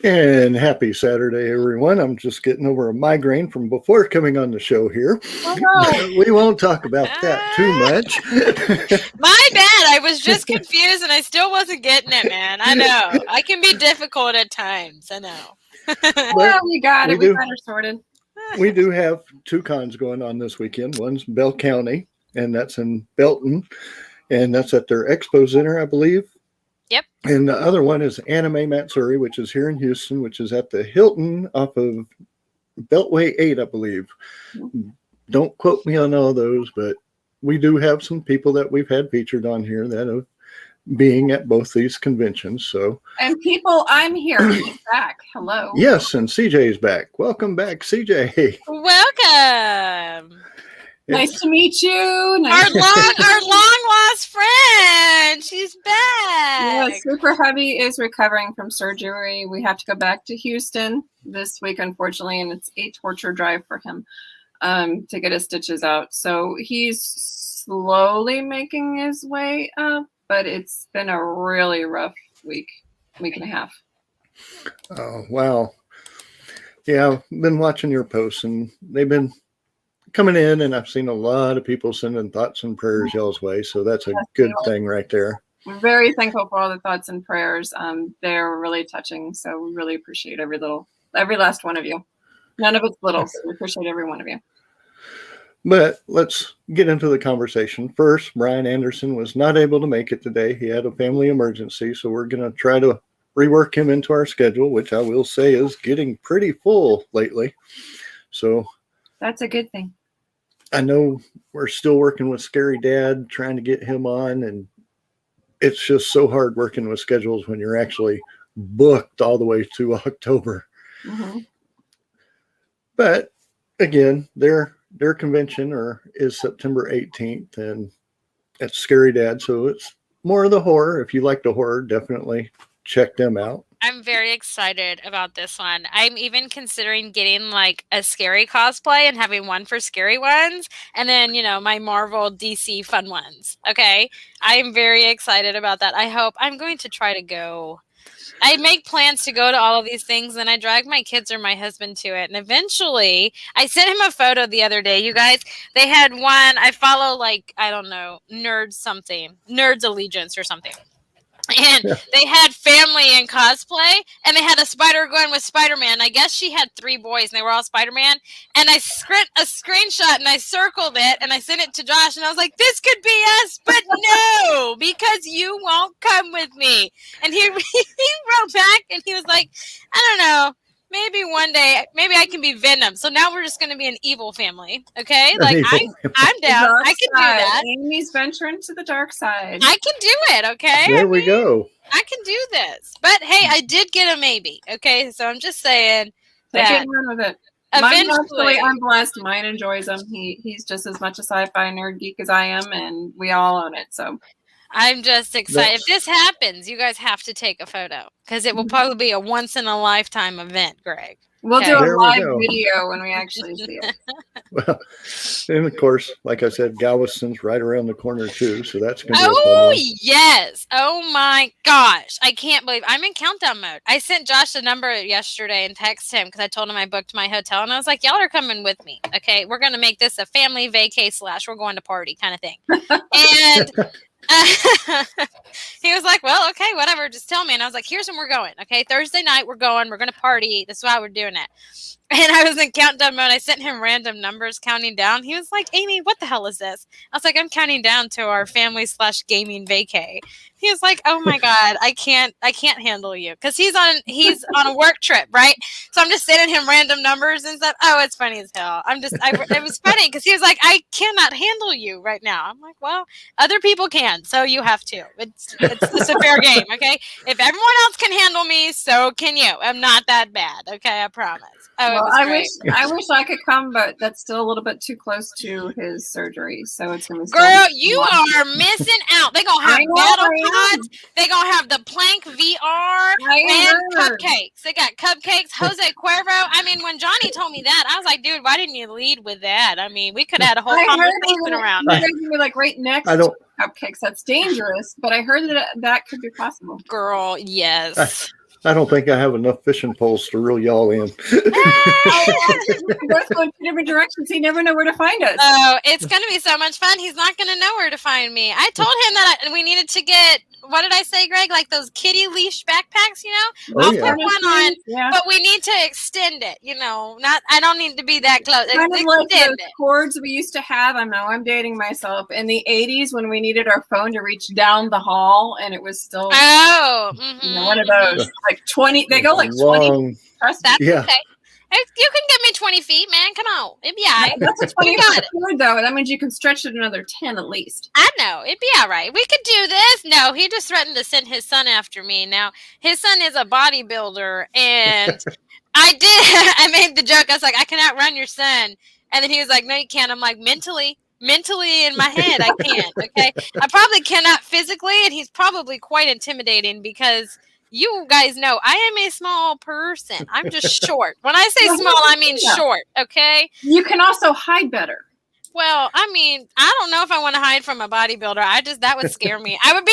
And happy Saturday, everyone. I'm just getting over a migraine from before coming on the show here. Oh, no. We won't talk about that too much. My bad. I was just confused and I still wasn't getting it, man. I know. I can be difficult at times. I know. Well, we got it. We got her sorted. We do have two cons going on this weekend. One's Bell County, and that's in Belton, and that's at their Expo Center, I believe. Yep. And the other one is Anime Matsuri, which is here in Houston, which is at the Hilton off of Beltway 8, I believe. Don't quote me on all those, but we do have some people that we've had featured on here that have being at both these conventions. So, and people, I'm here. I'm back. Hello. Yes, and CJ's back. Welcome back, CJ. Welcome. Nice to meet you. Nice our long lost friend. She's back. Yeah, Super Hubby is recovering from surgery. We have to go back to Houston this week, unfortunately, and it's a torture drive for him to get his stitches out. So he's slowly making his way up, but it's been a really rough week and a half. Oh, wow. Yeah, I've been watching your posts, and they've been coming in, and I've seen a lot of people sending thoughts and prayers y'all's way, so that's a good thing right there. We're very thankful for all the thoughts and prayers. They're really touching, so we really appreciate every last one of you. None of it's little, so we appreciate every one of you. But let's get into the conversation. First, Brian Anderson was not able to make it today. He had a family emergency, so we're going to try to rework him into our schedule, which I will say is getting pretty full lately. So that's a good thing. I know we're still working with Scary Dad, trying to get him on, and it's just so hard working with schedules when you're actually booked all the way to October. Mm-hmm. But again, their convention is September 18th, and it's Scary Dad, so it's more of the horror. If you like the horror, definitely check them out. I'm very excited about this one. I'm even considering getting like a scary cosplay and having one for scary ones, and then, my Marvel DC fun ones. Okay. I'm very excited about that. I'm going to try to go. I make plans to go to all of these things, and I drag my kids or my husband to it. And eventually, I sent him a photo the other day. You guys, they had one. I follow Nerds Allegiance or something. And they had family in cosplay, and they had a spider going with Spider-Man. I guess she had 3 boys, and they were all Spider-Man. And I script a screenshot, and I circled it, and I sent it to Josh, and I was like, this could be us, but no, because you won't come with me. And he wrote back, and he was like, I don't know. Maybe one day, maybe I can be Venom. So now we're just going to be an evil family, okay? Like, I'm down. I can do that. Amy's venturing to the dark side. I can do it, okay? There we go. I can do this. But, hey, I did get a maybe, okay? So I'm just saying that. Run with it. Eventually, I'm blessed. Mine enjoys them. He's just as much a sci-fi nerd geek as I am, and we all own it, so... I'm just excited. If this happens, you guys have to take a photo because it will probably be a once-in-a-lifetime event, Greg. We'll do a live video when we actually see it. Well, and of course, like I said, Galveston's right around the corner too, so that's going to be a fun one. Yes. Oh my gosh. I can't believe I'm in countdown mode. I sent Josh the number yesterday and texted him because I told him I booked my hotel, and I was like, y'all are coming with me. Okay. We're going to make this a family vacay / we're going to party kind of thing. And he was like, well, okay, whatever, just tell me. And I was like, here's when we're going. Okay, Thursday night we're going, we're gonna party, that's why we're doing it. And I was in countdown mode. I sent him random numbers counting down. He was like, Amy, what the hell is this? I was like, I'm counting down to our family / gaming vacay. He was like, oh my God, I can't handle you. Cause he's on a work trip, right? So I'm just sending him random numbers and stuff. Oh, it's funny as hell. It was funny because he was like, I cannot handle you right now. I'm like, well, other people can, so you have to. It's a fair game, okay? If everyone else can handle me, so can you. I'm not that bad, okay? I promise. Oh, well, I wish I could come, but that's still a little bit too close to his surgery, so it's gonna. Girl, you are missing out. They gonna have battle pods. They gonna have the Plank VR and cupcakes. They got cupcakes. Jose Cuervo. I mean, when Johnny told me that, I was like, dude, why didn't you lead with that? I mean, we could have had a whole conversation around it. Be like right next to cupcakes. That's dangerous, but I heard that could be possible. Girl, yes. I don't think I have enough fishing poles to reel y'all in. We're both going two different directions. He never know where to find us. Oh, it's going to be so much fun. He's not going to know where to find me. I told him that we needed to get, what did I say, Greg? Like those kitty leash backpacks, you know? Oh, I'll yeah. put one on, Yeah. but we need to extend it, you know? I don't need to be that close. Kind of like Extend the it. cords we used to have. I know I'm dating myself. In the 80s, when we needed our phone to reach down the hall, and it was still Oh, you know, one of those like 20. They go like 20. Long, Trust me. That's yeah. okay. You can give me 20 feet, man. Come on. It'd be all right. That's a 20 We got foot cord, though. That means you can stretch it another 10 at least. I know. It'd be all right. We could do this. No, he just threatened to send his son after me. Now, his son is a bodybuilder, and I made the joke. I was like, I can outrun your son. And then he was like, no, you can't. I'm like, mentally in my head, I can't. Okay. I probably cannot physically, and he's probably quite intimidating because you guys know I am a small person. I'm just short. When I say small, I mean short. Okay. You can also hide better. Well, I mean, I don't know if I want to hide from a bodybuilder. That would scare me. I'd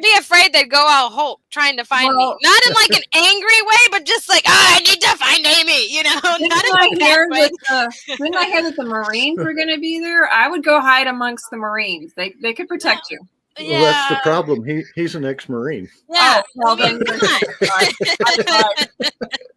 be afraid they'd go all Hulk trying to find me. Not in like an angry way, but just like, I need to find Amy, you know? Not in that way. Didn't I hear that the Marines were going to be there? I would go hide amongst the Marines. They could protect you. Well, that's the problem. He's an ex-Marine. Yeah. Well, I mean, then come on.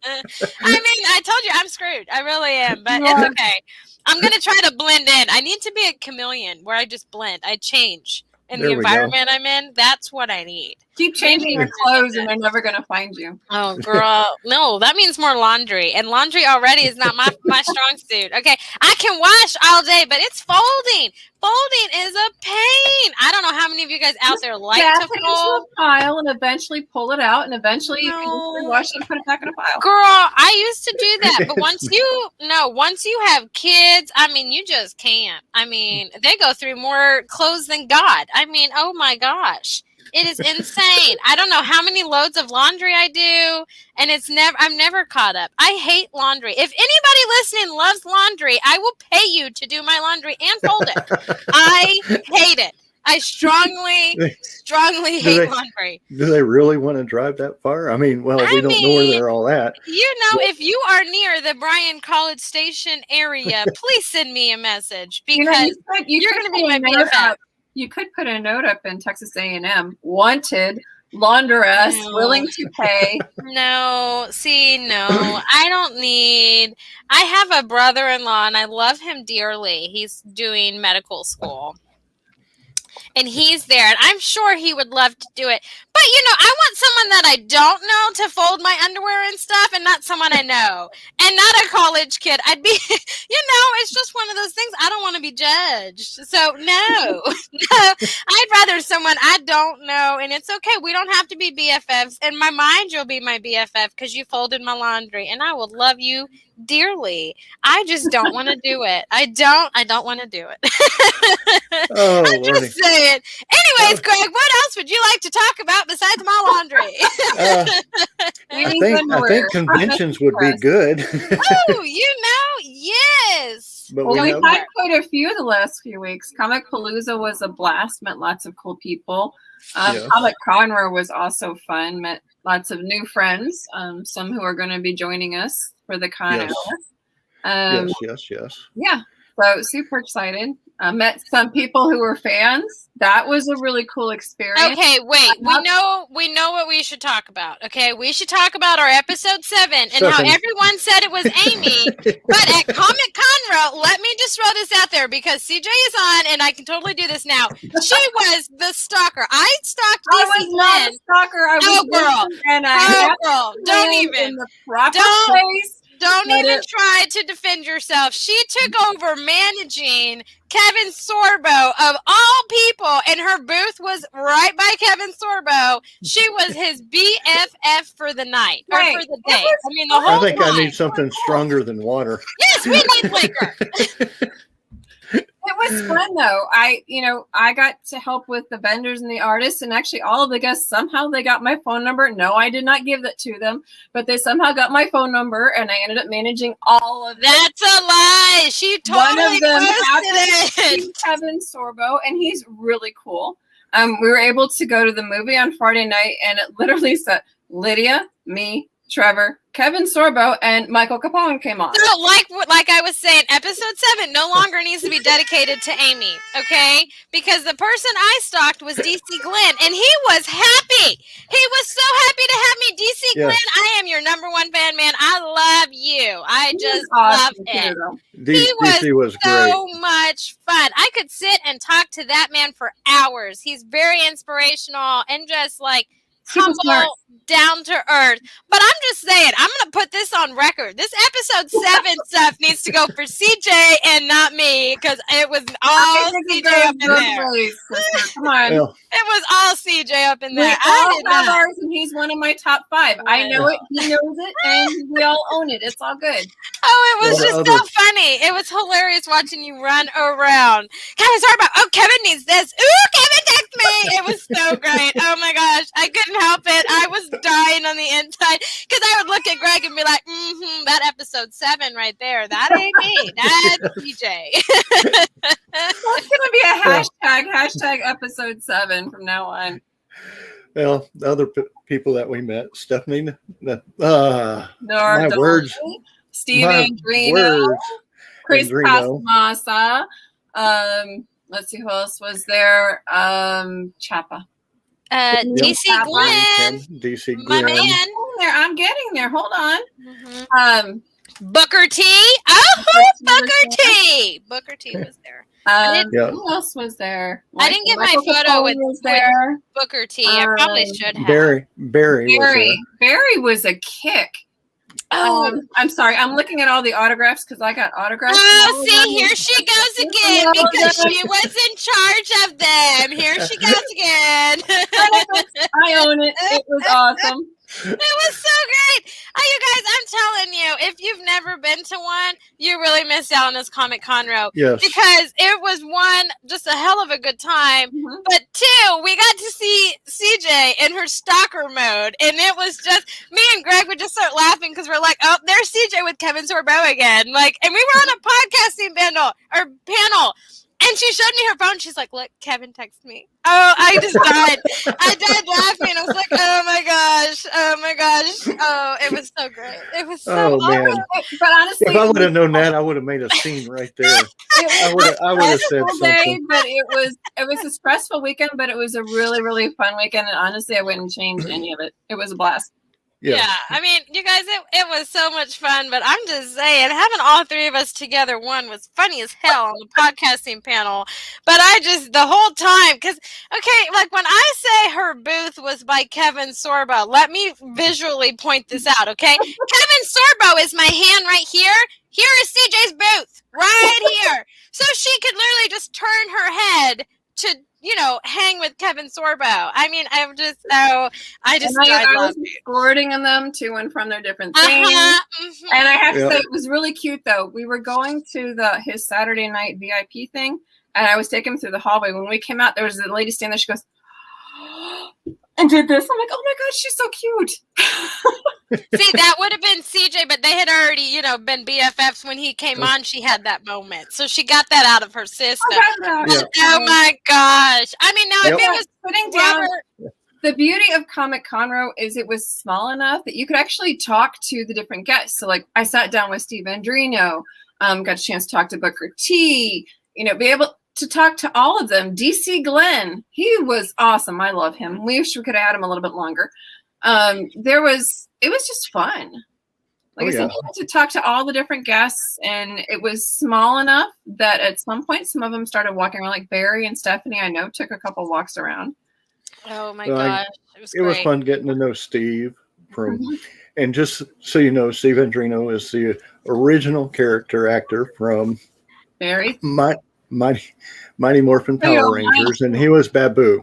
I mean, I told you I'm screwed. I really am, but it's okay. I'm going to try to blend in. I need to be a chameleon where I just blend. I change in the environment I'm in. That's what I need. Keep changing your clothes and they're never going to find you. Oh, girl. No, that means more laundry. And laundry already is not my strong suit. Okay. I can wash all day, but it's folding. Folding is a pain. I don't know how many of you guys out there like to fold. Into a pile and eventually pull it out, and eventually you can wash it and put it back in a pile. Girl, I used to do that, but once you have kids, I mean, you just can't. I mean, they go through more clothes than God. I mean, oh my gosh. It is insane. I don't know how many loads of laundry I do, and I'm never caught up. I hate laundry. If anybody listening loves laundry, I will pay you to do my laundry and fold it. I hate it. I strongly hate laundry. Do they really want to drive that far? I mean, well, we don't know where they're all at. You know, if you are near the Bryan College Station area, please send me a message because you're going to be my BFF. You could put a note up in Texas A&M, wanted, launderess, willing to pay. No, I don't need. I have a brother-in-law and I love him dearly. He's doing medical school. And he's there, and I'm sure he would love to do it. But, you know, I want someone that I don't know to fold my underwear and stuff, and not someone I know. And not a college kid. I'd be, you know, it's just one of those things. I don't want to be judged. So, no. I'd rather someone I don't know, and it's okay. We don't have to be BFFs. In my mind, you'll be my BFF because you folded my laundry, and I will love you dearly. I just don't want to do it. I don't want to do it. Oh, I'm just saying. Anyways, Greg, what else would you like to talk about besides my laundry? I think conventions would be good. Oh, you know, yes. But we had quite a few the last few weeks. Comic Palooza was a blast. Met lots of cool people. Comic Conroe was also fun. Met lots of new friends. Some who are going to be joining us for the con. Yes. Yeah. So super excited. Met some people who were fans. That was a really cool experience. Okay, wait. We know what we should talk about. Okay, we should talk about our episode 7 and how everyone said it was Amy. But at Comic Conroe, let me just throw this out there because CJ is on, and I can totally do this now. She was the stalker. I stalked. I was not a stalker. I was girl. Don't even. In the proper place. Don't even try to defend yourself. She took over managing Kevin Sorbo of all people, and her booth was right by Kevin Sorbo. She was his BFF for the night or for the day. I mean, the whole I think time. I need something stronger than water. Yes, we need liquor. It was fun though. I got to help with the vendors and the artists, and actually all of the guests somehow they got my phone number. No, I did not give that to them, but they somehow got my phone number, and I ended up managing all of them. That's a lie. She totally One of them posted it. Kevin Sorbo, and he's really cool. We were able to go to the movie on Friday night, and it literally said Lydia, me, Trevor, Kevin Sorbo, and Michael Capone came on. So, like I was saying, episode 7 no longer needs to be dedicated to Amy, okay? Because the person I stalked was DC Glenn, and he was happy. He was so happy to have me. DC Yes. Glenn, I am your number 1 fan, man. I love you. I He just was awesome, love it. too, though. DC was great. So much fun. I could sit and talk to that man for hours. He's very inspirational and just like Super smart. humble, down to earth. But I'm just saying, I'm going to put this on record. This episode 7 stuff needs to go for CJ and not me, because it was all CJ up in there. Come on. Well, It was all CJ up in We there. I all did have not. ours, and he's one of my top 5. I know it, he knows it, and we all own it. It's all good. Oh, it was Well, just the so other- funny. It was hilarious watching you run around. Kevin, sorry about. Oh, Kevin needs this. Ooh, Kevin, text me. It was so great. Oh my gosh, I couldn't help it. I was dying on the inside because I would look at Greg and be like, that episode 7 right there. That ain't me. That's CJ. That's going to be a hashtag episode 7 from now on. well, the other people that we met, Stephanie, Nora my Dolce, words. Steve My Andrino, words. Chris Andrino. Casamasa. Let's see who else was there. Chapa. DC Glenn, DC my Glenn. man. I'm getting there. Hold on. Mhm. Booker T. Oh, Booker T. Booker T was there. Yeah. Who else was there? I didn't get my Michael photo Capone with- was there. Booker T. I probably should have. Barry was Barry was a kick. Oh, I'm sorry. I'm looking at all the autographs because I got autographs. oh, see, here she goes again because she was in charge of them. Here she goes again. I own it. It was awesome. It was so great. You guys, I'm telling you, if you've never been to one, you really missed out on this Comic Conroe. Yes. Because it was one, just a hell of a good time. Mhm. But 2, we got to see CJ in her stalker mode. And it was just, me and Greg would just start laughing because we're like, oh, there's CJ with Kevin Sorbo again. Like, and we were on a podcasting panel. And she showed me her phone. She's like, look, Kevin texted me. Oh, I just died. I died laughing. I was like, oh my gosh. Oh my gosh. Oh, it was so great. It was so Oh, man. awesome. But honestly, If I would have known that, I would have made a scene right there. I would have said stressful day, something. but it was a stressful weekend, but it was a really, really fun weekend. And honestly, I wouldn't change any of it. It was a blast. Yeah. Yeah, I mean, you guys, it was so much fun, but I'm just saying, having all 3 of us together, one was funny as hell on the podcasting panel, but the whole time, because, okay, like when I say her booth was by Kevin Sorbo, let me visually point this out, okay? Kevin Sorbo is my hand right here. Here is CJ's booth, right here. So she could literally just turn her head to, hang with Kevin Sorbo. I mean, I just died I was laughing. escorting them to and from their different things. Mhm. And I have to Yeah. say, it was really cute, though. We were going to his Saturday night VIP thing, and I was taking him through the hallway. When we came out, there was a lady standing there. She goes, and did this. I'm like, oh my God, she's so cute. See, that would have been CJ, but they had already, been BFFs when he came on. She had that moment, so she got that out of her system. Yeah. Oh my gosh! I mean, now Yep. if it was Putting down, Robert, the beauty of Comic Conroe is it was small enough that you could actually talk to the different guests. So, like, I sat down with Steve Andrino, got a chance to talk to Booker T. Be able to talk to all of them. DC Glenn, he was awesome. I love him. We wish we could have had him a little bit longer. It was just fun. Like I said, you had to talk to all the different guests, and it was small enough that at some point, some of them started walking around. Like Barry and Stephanie, I know, took a couple walks around. oh my Well, gosh, it It was great. fun getting to know Steve and just so you know, Steve Andrino is the original character actor from Barry. Mighty Morphin Power Rangers, and he was Babu.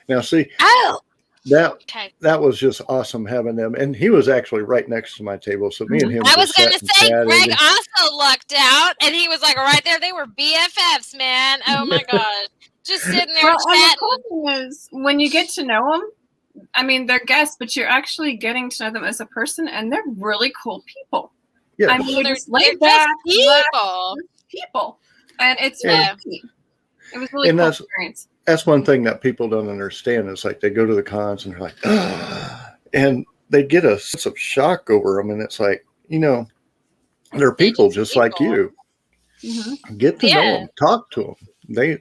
Now, see, Oh, that okay. that was just awesome having them, and he was actually right next to my table, so me and him. I was just gonna sat and say, chatted Greg and- also lucked out, and he was like right there. They were BFFs, man. Oh my gosh, just sitting there Well, and the chatting. cool thing is when you get to know them, I mean, they're guests, but you're actually getting to know them as a person, and they're really cool people. Yeah, I mean, They're, just they're laid back, just people. people, and it's Yeah. really neat. It was really And cool that's- experience. that's one thing that people don't understand. Is like they go to the cons and they're like, and they get a sense of shock over them, and it's like, they're They're people just just like people. you. Mhm. Get to know Yeah. them, talk to them.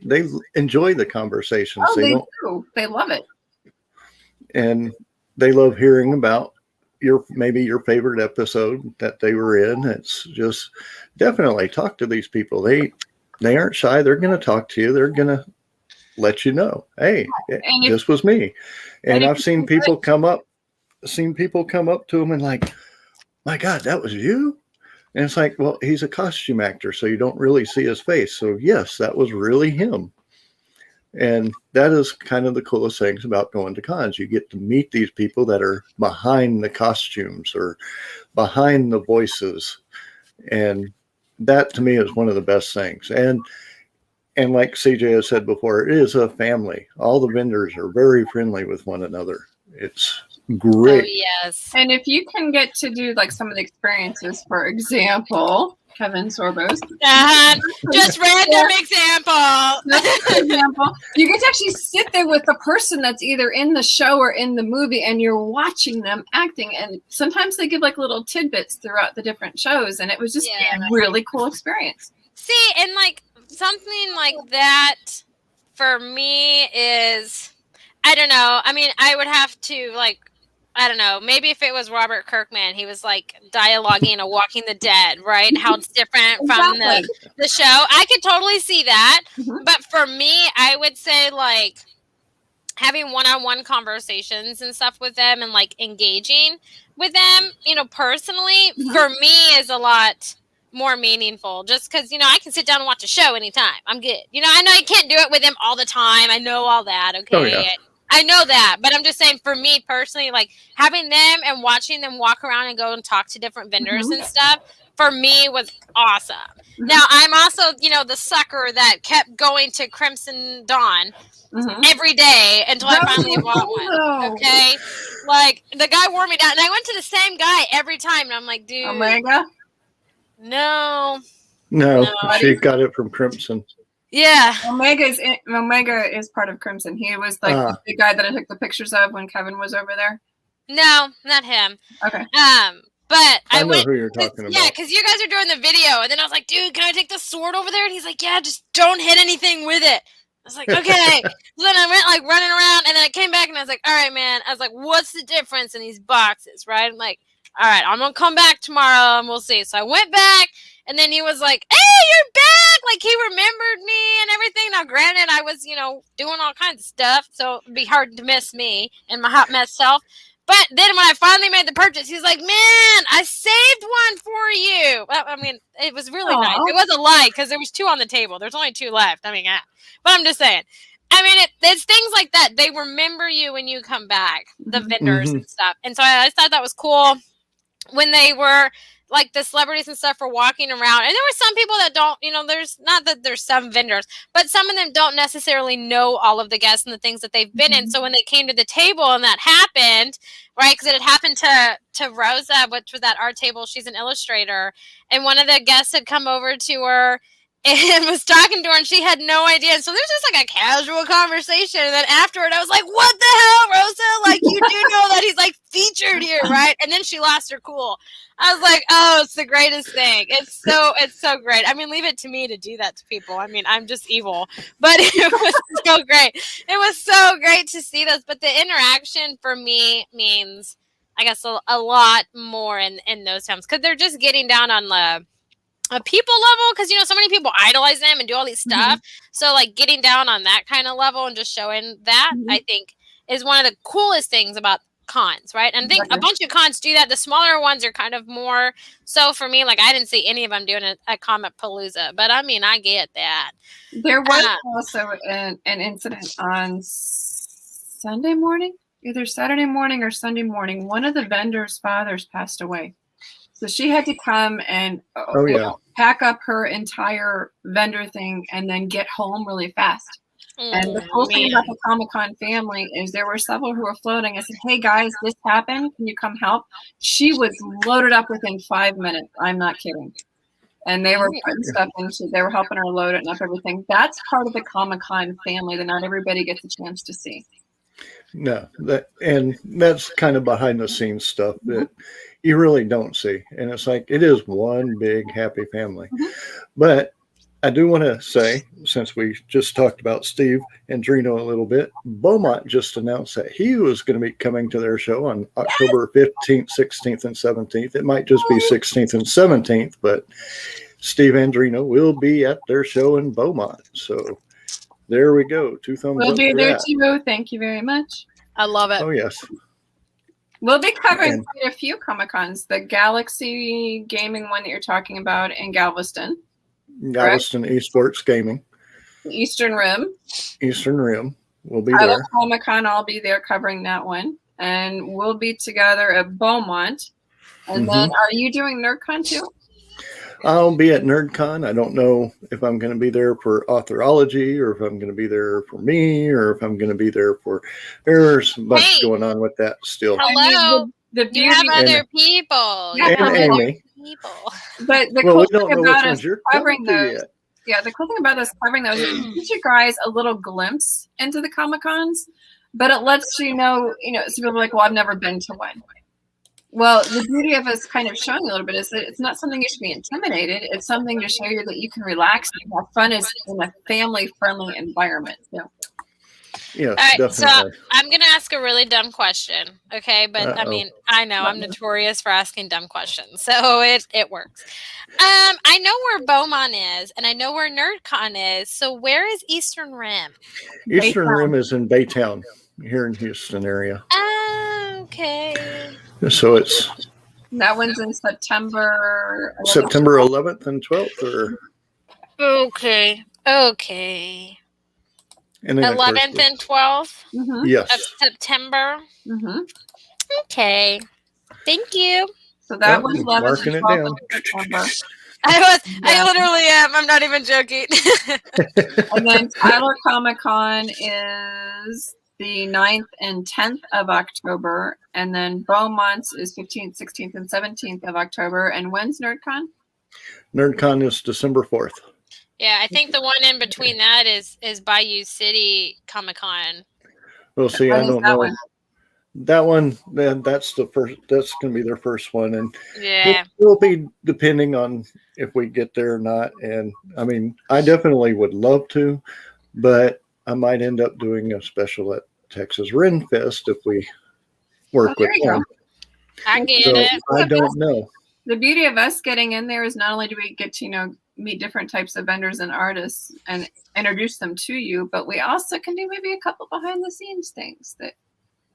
They enjoy the conversations. Oh, They they don't, do. They love it. and they love hearing about maybe your favorite episode that they were in. It's just definitely talk to these people. They aren't shy. They're going to talk to you. They're going to let you know, hey, And if, this was me. And if I've seen you people come up to them and like, my God, that was you. And it's like, well, he's a costume actor, so you don't really see his face. So yes, that was really him. And that is kind of the coolest things about going to cons. You get to meet these people that are behind the costumes or behind the voices. And that to me is one of the best things. And like CJ has said before, it is a family. All the vendors are very friendly with one another. It's Oh great. yes. And if you can get to do like some of the experiences, for example, Kevin Sorbos, Just random example. for example, you get to actually sit there with the person that's either in the show or in the movie, and you're watching them acting. And sometimes they give like little tidbits throughout the different shows, and it was just Yeah. a really cool experience. See, and like something like that for me is, I don't know. I mean, I would have to like, I don't know. Maybe if it was Robert Kirkman, he was like dialoguing a Walking the Dead, right? How it's different from the show. I could totally see that. Mhm. But for me, I would say like having one-on-one conversations and stuff with them and like engaging with them, personally, Mhm. for me is a lot more meaningful, just because I can sit down and watch a show anytime. I'm good. I know I can't do it with them all the time. I know all that. Okay. Oh, yeah. I know that, but I'm just saying for me personally, like having them and watching them walk around and go and talk to different vendors Mhm. and stuff for me was awesome. Mhm. Now I'm also, the sucker that kept going to Crimson Dawn Mhm. every day until I That was finally so bought cool, one. though. Okay. Like the guy wore me down and I went to the same guy every time and I'm like, dude, Omega. no. No, No. she got it from Crimson. Yeah. Omega is part of Crimson. He was like the guy that I took the pictures of when Kevin was over there. No, not him. Okay. But I I know went, who you're talking yeah, about. because you guys are doing the video, and then I was like, dude, can I take the sword over there? And he's like, yeah, just don't hit anything with it. I was like, okay. So then I went like running around, and then I came back, and I was like, all right, man. I was like, what's the difference in these boxes, right? I'm like, all right, I'm gonna come back tomorrow, and we'll see. So I went back, and then he was like, hey, you're back. Like he remembered me and everything. Now, granted, I was, doing all kinds of stuff, so it'd be hard to miss me and my hot mess self. But then when I finally made the purchase, he's like, man, I saved one for you. Well, I mean, it was really Aww. nice. It was a lie because there was 2 on the table. There's only 2 left. I mean, but I'm just saying. I mean, it's things like that. They remember you when you come back, the vendors and stuff. And so I thought that was cool when they were like the celebrities and stuff were walking around. And there were some people that don't, there's not that there's some vendors, but some of them don't necessarily know all of the guests and the things that they've been in. So when they came to the table and that happened, right, because it had happened to Rosa, which was at our table. She's an illustrator. And one of the guests had come over to her and was talking to her, and she had no idea. And so there's just like a casual conversation. And then afterward, I was like, what the hell, Rosa? Like, you do know that he's like featured here, right? And then she lost her cool. I was like, oh, it's the greatest thing. It's so great. I mean, leave it to me to do that to people. I mean, I'm just evil. But it was so great. It was so great to see this. But the interaction for me means, I guess, a lot more in those times. Because they're just getting down on a people level, because so many people idolize them and do all these stuff. So like getting down on that kind of level and just showing that, I think, is one of the coolest things about cons, right? And I think a bunch of cons do that. The smaller ones are kind of more so for me. Like I didn't see any of them doing a Comic Palooza, but I mean, I get that. There was also an incident on Sunday morning, either Saturday morning or Sunday morning. One of the vendors' fathers passed away. So she had to come and pack up her entire vendor thing and then get home really fast. And the cool thing about the Comic-Con family is there were several who were floating. I said, hey, guys, this happened. Can you come help? She was loaded up within 5 minutes. I'm not kidding. And they were putting stuff into, they were helping her load it and up everything. That's part of the Comic-Con family that not everybody gets a chance to see. No, that's kind of behind the scenes stuff that you really don't see. And it's like it is one big happy family. Mhm. But I do want to say, since we just talked about Steve and Drino a little bit, Beaumont just announced that he was going to be coming to their show on October 15th, 16th, and 17th. It might just be 16th and 17th, but Steve Andrino will be at their show in Beaumont. So there we go. 2 thumbs We'll up be for there that. too. Thank you very much. I love it. Oh, yes. We'll be covering And- quite a few Comic Cons. The Galaxy Gaming one that you're talking about in Galveston, Galveston Esports Gaming, the Eastern Rim. Eastern Rim will be Tyler there. Comic Con, I'll be there covering that one. And we'll be together at Beaumont. And then are you doing NerdCon too? I'll be at NerdCon. I don't know if I'm going to be there for Authorology or if I'm going to be there for me or if I'm going to be there for. There's a bunch Hey. going on with that still. Hello. The You beauty, have And- other people. You Yeah, have And other Amy. people. but the Well, cool we don't thing know which about ones us you're covering coming to those, yet. yeah, the cool thing about us covering those is it gives you guys a little glimpse into the Comic Cons, but it lets you know, some people are like, well, I've never been to one. Well, the beauty of us kind of showing a little bit is that it's not something you should be intimidated. It's something to show you that you can relax and have fun is in a family-friendly environment. So, Yes, All right, definitely. so I'm gonna ask a really dumb question, okay? But I Uh-oh. mean, I know I'm notorious for asking dumb questions, so it works. I know where Beaumont is, and I know where NerdCon is. So where is Eastern Rim? Eastern Baytown. Rim is in Baytown here in Houston area. Okay. So it's that one's in September. 11th. September 11th and 12th or Okay. and then of course 11th and 12th Mhm, of yes. September. mhm. Okay. Thank you. So that Yep, one's 11th marking and it 12th down. of September. I Yeah. literally am. I'm not even joking. And then Tyler Comic Con is the 9th and 10th of October. And then Beaumont's is 15th, 16th, and 17th of October. And when's NerdCon? NerdCon is December 4th. Yeah, I think the one in between that is Bayou City Comic Con. We'll see. When I is don't that know. one? That one, then that's the first. That's going to be their first one, and Yeah. it will be depending on if we get there or not. And I mean, I definitely would love to, but I might end up doing a special at Texas Ren Fest if we work Oh, there with you go. them. I get So it. I don't know. The beauty of us getting in there is not only do we get to, meet different types of vendors and artists and introduce them to you, but we also can do maybe a couple behind the scenes things that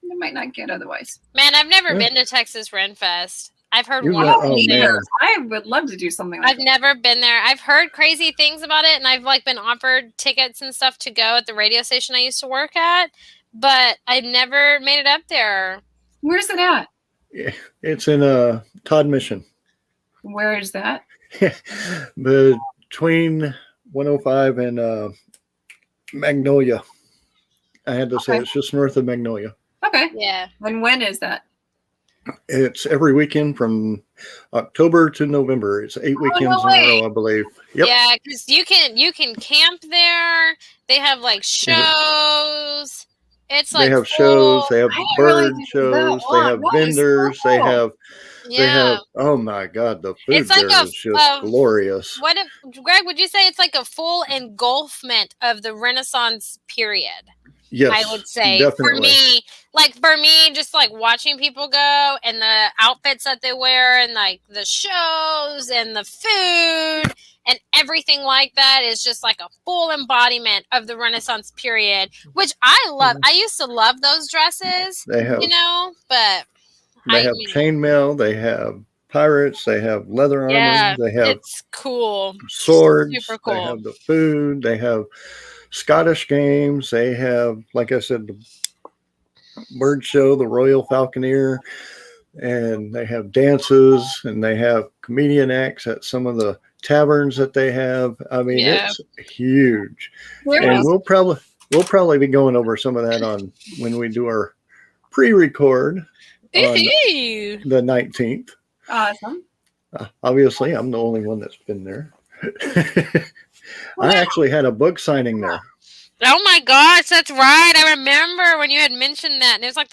you might not get otherwise. Man, I've never Yeah. been to Texas Ren Fest. I've heard You wonderful got- oh, things. man. I would love to do something like I've never been there. I've heard crazy things about it, and I've been offered tickets and stuff to go at the radio station I used to work at, but I've never made it up there. Where's it at? It's in Todd Mission, Where is that? between 105 and Magnolia. I had to say Okay. it's just north of Magnolia. Okay. Yeah. And when is that? It's every weekend from October to November. It's 8 weekends in a way. row, I believe. Yep. Yeah, because you can camp there. They have shows. It's They like have shows. full- They have I didn't realize bird it was shows. that They long. have That is so vendors. They cool. have. yeah. They have. Oh my God, the food It's like there a- is just glorious. What if, Greg? Would you say it's like a full engulfment of the Renaissance period? Yes, I would say definitely. for me, just watching people go and the outfits that they wear and the shows and the food and everything like that is just like a full embodiment of the Renaissance period, which I love. I used to love those dresses, They have. but They have chainmail. They have pirates. They have leather armor. Yeah, They have it's cool. swords. Super cool. They have the food. They have Scottish games. They have, like I said, the bird show, the Royal Falconeer, and they have dances and they have comedian acts at some of the taverns that they have. I mean, Yeah. it's huge. Where And is we'll probably be going over some of that on when we do our pre-record on Ooh. the 19th. awesome? Obviously, I'm the only one that's been there. I actually had a book signing there. Oh my gosh, that's right. I remember when you had mentioned that, and it was like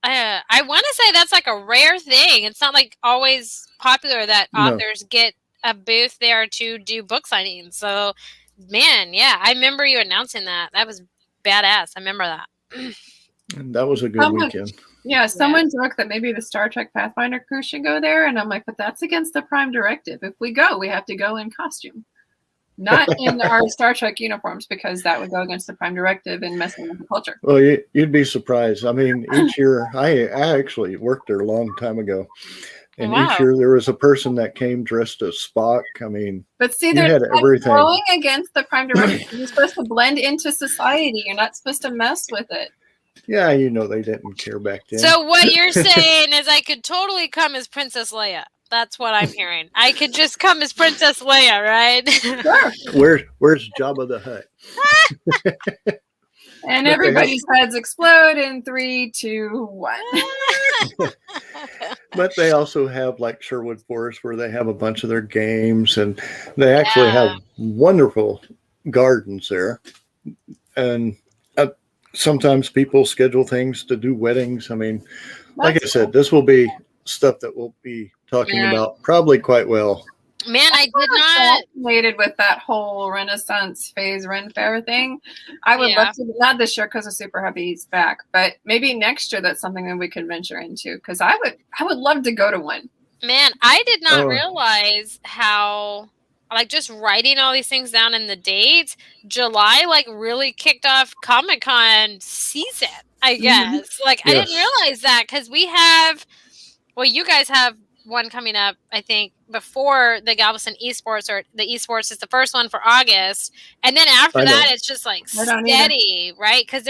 I want to say that's like a rare thing. It's not like always popular that No. authors get a booth there to do book signings. So, man, yeah, I remember you announcing that. That was badass. I remember that. And that was a good Someone- weekend. Yeah, someone joked that maybe the Star Trek Pathfinder crew should go there, and I'm like, but that's against the Prime Directive. If we go, we have to go in costume, not in our Star Trek uniforms, because that would go against the Prime Directive and messing with the culture. Well, you'd be surprised. I mean, each year, I actually worked there a long time ago. And Wow. each year there was a person that came dressed as Spock. I mean, But see, You they're had everything. going against the Prime Directive. You're supposed to blend into society. You're not supposed to mess with it. yeah, you know, they didn't care back then. So what you're saying is I could totally come as Princess Leia. That's what I'm hearing. I could just come as Princess Leia, right? Sure. Where's Jabba the Hutt? And everybody's heads explode in 3, 2, 1. But they also have like Sherwood Forest where they have a bunch of their games, and they actually Yeah. have wonderful gardens there. And sometimes people schedule things to do weddings. I mean, like I said, this will be stuff that we'll be talking Yeah. about probably quite well. Man, I did I'm not. fascinated with that whole Renaissance phase Ren Fair thing. I would Yeah. love to, not this year because of Super Hubby's back, but maybe next year that's something that we could venture into, because I would love to go to one. Man, I did not Oh. realize how, like, just writing all these things down in the dates, July, like, really kicked off Comic-Con season, I guess. Like, I didn't Yes. realize that because we have, well, you guys have one coming up, I think, before the Galveston Esports, or the Esports is the first one for August. And then after I know. that, it's just, like, I don't either. steady, right? Because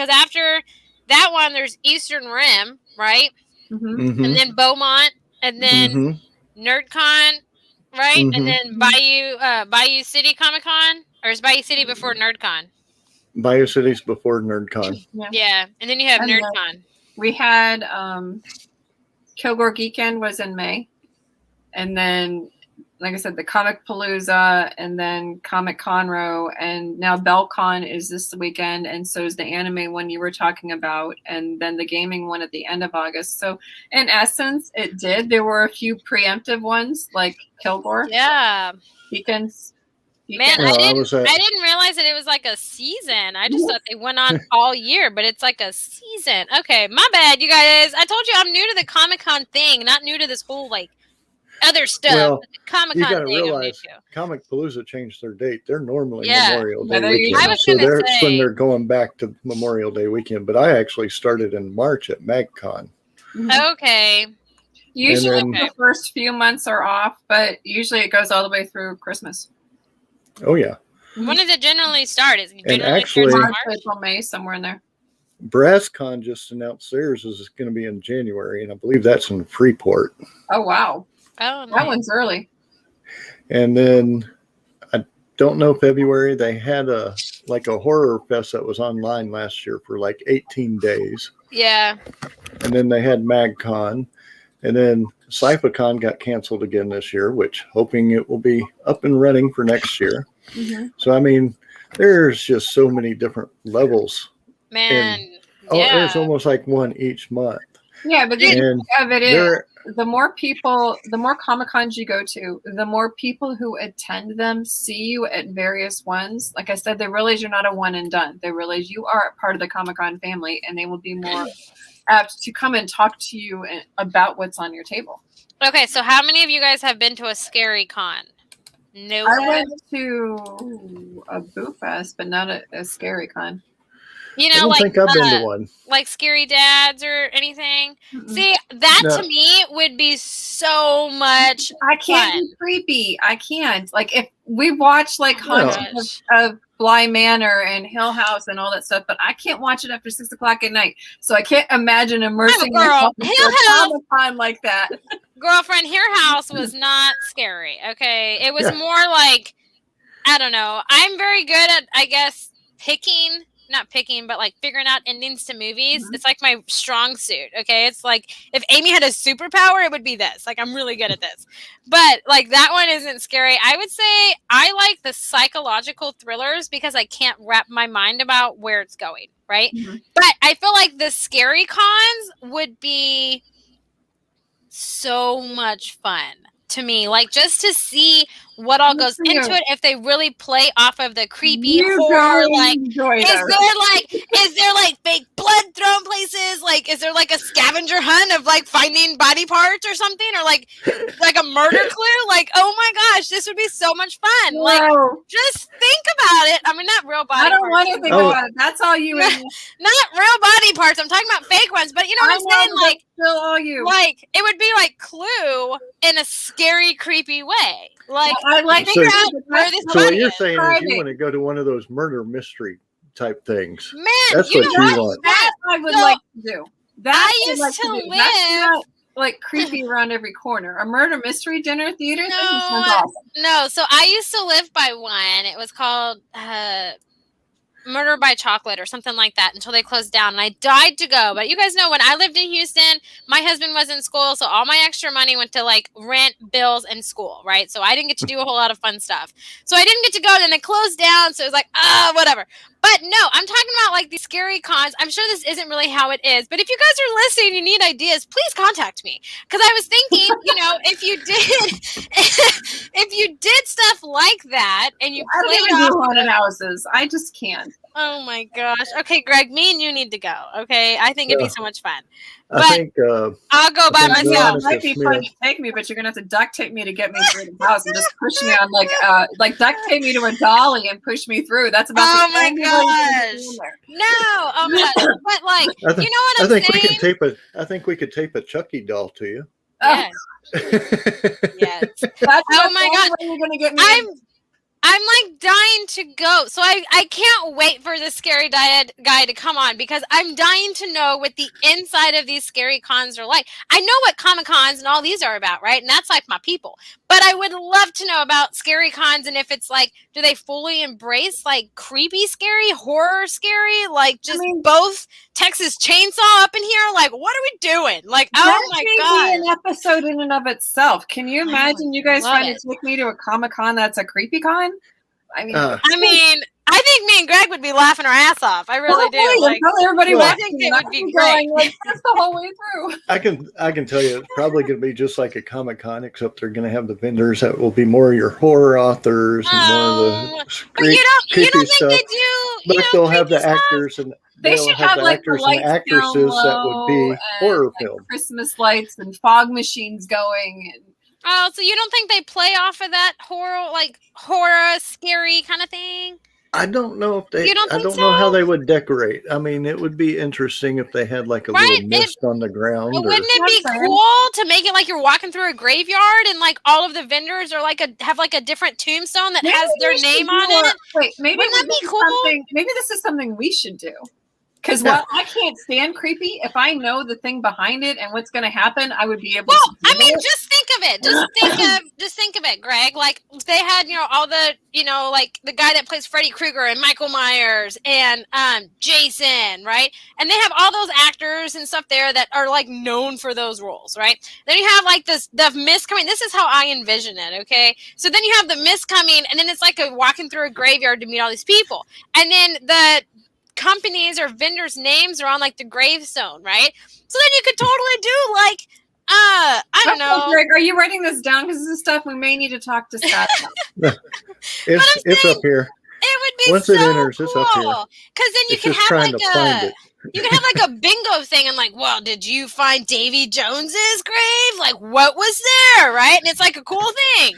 after that one, there's Eastern Rim, right? Mhm. Mhm. And then Beaumont, and then Mhm. NerdCon, right? Mhm. And then Bayou City Comic Con, or is Bayou City before NerdCon? Bayou City's before NerdCon. Yeah. Yeah, and then you have And then- NerdCon. We had Kilgore Geekend was in May, and then, like I said, the Comic Palooza, and then Comic Conroe, and now BellCon is this weekend, and so is the anime one you were talking about, and then the gaming one at the end of August. So, in essence, it did. There were a few preemptive ones like Kilgore Yeah, Beacons. man, Well, I I didn't was at- realize that it was like a season. I just thought they went on all year, but it's like a season. Okay, my bad, you guys. I told you I'm new to the Comic Con thing, not new to this whole like other stuff. Well, but the Comic you Con gotta thing, I'm new realize- to. Comic Palooza changed their date. They're normally Yeah. Memorial Yeah, Day they're usually- weekend. I was So gonna that's say- when they're going back to Memorial Day weekend. But I actually started in March at MagCon. Okay. Usually And then- the first few months are off, but usually it goes all the way through Christmas. Oh yeah. When does it generally start? Is it And generally actually- starts in March, March? April, May, somewhere in there. BrassCon just announced theirs is going to be in January, and I believe that's in Freeport. Oh wow, Oh, that nice. one's early. And then I don't know, February they had a horror fest that was online last year for like 18 days. Yeah. And then they had MagCon, and then SciFiCon got canceled again this year, which hoping it will be up and running for next year. Mm-hmm. So I mean, there's just so many different levels. Man. Oh, yeah. there's almost like one each month. Yeah, but the And of it is there, the more people, the more Comic Cons you go to, the more people who attend them see you at various ones. Like I said, they realize you're not a one and done. They realize you are a part of the Comic Con family, and they will be more apt to come and talk to you about what's on your table. Okay, so how many of you guys have been to a scary con? No. I went to a Boo Fest, but not a Scary Con. You I know, don't like think I've been to one. like Scary Dads or anything. Mm-mm. See, that No. to me would be so much. I can't fun. be creepy. I can't. Like if we watch like No. Haunted of Bly Manor and Hill House and all that stuff, but I can't watch it after 6 o'clock at night. So I can't imagine immersing girl. myself into Hill a House. Comic-Con like that. Girlfriend, Here House was not scary. Okay, it was Yeah. more like, I don't know. I'm very good at, I guess, picking not picking, but like figuring out endings to movies. Mhm. It's like my strong suit. Okay. It's like if Amy had a superpower, it would be this. Like I'm really good at this. But like that one isn't scary. I would say I like the psychological thrillers because I can't wrap my mind about where it's going. Right. Mhm. But I feel like the scary cons would be so much fun to me. Like just to see what all goes Good for you. into it, if they really play off of the creepy You horror, guys like enjoy is those. there like fake blood thrown places? Like is there like a scavenger hunt of like finding body parts or something, or like a murder clue? Like oh my gosh, this would be so much fun. Like Whoa. just think about it. I mean, not real body I don't parts. want to think Oh. about it. That's all you. And Not real body parts. I'm talking about fake ones. But you know what I'm saying? Like still all you. Like it would be like Clue in a scary, creepy way. Like I like So- figure out where this So what money you're is. saying is Friday. you want to go to one of those murder mystery type things. Man, That's you what know you what? want. that I would So, like to do. That I would like used to do. That's live- not like creepy around every corner. A murder mystery dinner theater. This No, sounds awesome. No, so I used to live by one. It was called Murder by Chocolate or something like that until they closed down. And I died to go. But you guys know when I lived in Houston, my husband was in school. So all my extra money went to like rent, bills, and school, right? So I didn't get to do a whole lot of fun stuff. So I didn't get to go. Then it closed down. So it was like, whatever. But no, I'm talking about like these scary cons. I'm sure this isn't really how it is. But if you guys are listening and you need ideas, please contact me. Because I was thinking, if you did stuff like that and you I played don't even do off. haunted houses. I just can't. Oh my gosh. Okay, Greg, me and you need to go. Okay, I think it'd be Yeah. so much fun. I But think I'll go by I think Yeah, myself. it might be Smith. fun to take me, but you're gonna have to duct tape me to get me through the house and just push me on like duct tape me to a dolly and push me through. That's about Oh the my only way you can gosh. do in there. No, oh my gosh. But like, I think- you know what I I'm think we saying? could tape a. I think we could tape a Chucky doll to you. Yes, yes. That's Oh the my only gosh. way you're gonna get me. I'm like dying to go. So I can't wait for the scary diet guy to come on because I'm dying to know what the inside of these scary cons are like. I know what Comic Cons and all these are about, right? And that's like my people. But I would love to know about scary cons and if it's like, do they fully embrace like creepy scary, horror scary, like just both Texas Chainsaw up in here? Like, what are we doing? Like, oh That my may god. be an episode in and of itself. Can you imagine you guys love trying it. to take me to a Comic-Con that's a creepy con? I mean, I mean, I think me and Greg would be laughing our ass off. I really do. Like, Probably everybody Well, I watching. think it I would be could be great. going like this the whole way through. I can tell you it's probably going to be just like a Comic-Con, except they're going to have the vendors that will be more your horror authors and more of the but you don't creepy think stuff. they do? But they'll have the creepy stuff? actors and They they'll should have have the like the actors and lights down actresses that would low be and, horror like, film. Christmas lights and fog machines going. And Oh, so you don't think they play off of that horror, scary kind of thing? I don't know if they. You don't I think don't know how so? they would decorate. I mean, it would be interesting if they had like a Right, little mist on the ground. But Or, wouldn't it be That's fair. cool to make it like you're walking through a graveyard and like all of the vendors are like have like a different tombstone that has their we should name do on a- it? Wait, maybe Wouldn't that this be is cool? Maybe this is something we should do. Because Yeah. while I can't stand creepy, if I know the thing behind it and what's going to happen, I would be able Well, to. I do mean, it. just think of it. Just think of it, Greg. Like they had, all the, like the guy that plays Freddy Krueger and Michael Myers and Jason, right? And they have all those actors and stuff there that are like known for those roles, right? Then you have like the mist coming. This is how I envision it, okay? So then you have the mist coming, and then it's like walking through a graveyard to meet all these people, and then the companies or vendors' names are on like the gravestone, right? So then you could totally do like I don't Okay, know. Greg, are you writing this down? Because this is stuff we may need to talk to Scott about. it's up here. It would be Once so it enters, it's up here. cool. Because then you It's can just have trying like to find it. you can have like a bingo thing and like, well, did you find Davy Jones's grave? Like, what was there, right? And it's like a cool thing.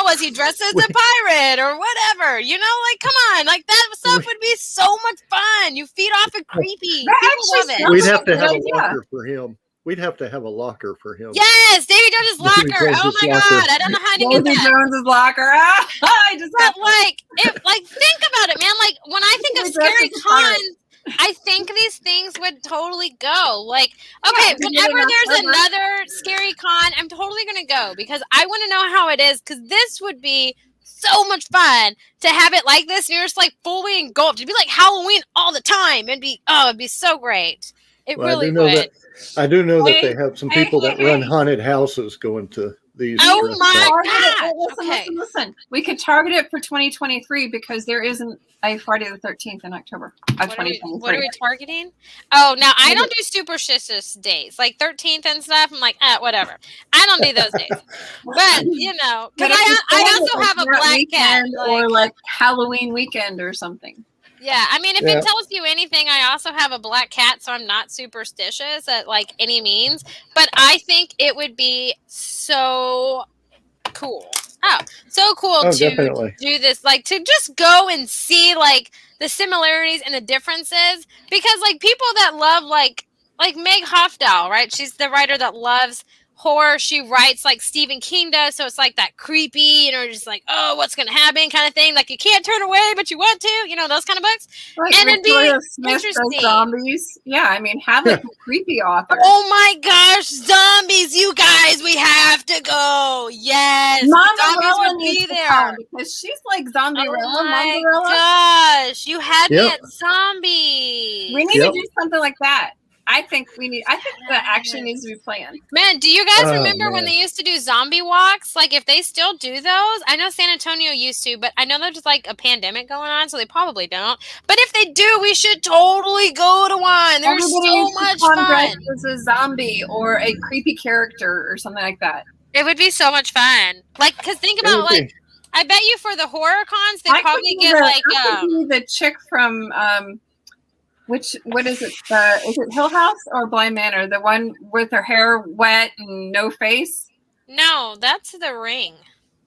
Was he dressed as a pirate or whatever? Like, come on, like that stuff would be so much fun. You feed off of creepy. That People love actually it. We'd have to have a idea. locker for him. We'd have to have a locker for him. Yes, Davy Jones's Davy locker. Oh Jones's my locker. god, I don't know how to get Davy that. Jones's locker. I just have But think about it, man. Like when I think of Davy Jones scary is a pirate. cons, I think these things would totally go. Like, okay, Yeah, because whenever they're not there's clever. another scary con, I'm totally gonna go because I want to know how it is. Because this would be so much fun to have it like this. You're just like fully engulfed. It'd be like Halloween all the time. It'd be so great. It Well, really would. I do know that Hey, they have some hey, people hey, that run hey. haunted houses going to these. Oh my restaurants. God. Listen, Okay. listen. We could target it for 2023 because there isn't a Friday the 13th in October of What are, we, 2023. what are we targeting? Oh, now I don't do superstitious days like 13th and stuff. I'm like, whatever. I don't do those days. But you know, But because if I it's also like have a that black cat. weekend or like Halloween weekend or something. Yeah, I mean, if Yeah. it tells you anything, I also have a black cat, so I'm not superstitious at like any means. But I think it would be so cool. So cool Oh, to definitely. do this, like to just go and see like the similarities and the differences, because like people that love like Meg Hofdahl, right? She's the writer that loves horror. She writes like Stephen King does, so it's like that creepy, just like, oh, what's gonna happen kind of thing. Like you can't turn away, but you want to, those kind of books. Like And it'd be Victoria Smith interesting. does zombies. Yeah, I mean, have like a creepy author. Oh my gosh, zombies, you guys, we have to go. Yes, zombies Mongarella would needs be to there. come because she's like zombie Oh Rella. my Mongarella. gosh, you had me Yep. at zombie. We need Yep. to do something like that. I think that actually needs to be planned. Man, do you guys Oh, remember when man. they used to do zombie walks? Like if they still do those, I know San Antonio used to, but I know there's like a pandemic going on, so they probably don't. But if they do, we should totally go to one. There's Everybody so needs to much come dressed fun. as a zombie or a creepy character or something like that. It would be so much fun. Like, cause think It about would like, be. I bet you for the horror cons, they I could probably be get like I could be the chick from what is it? Is it Hill House or Blind Manor? The one with her hair wet and no face? no, that's The Ring.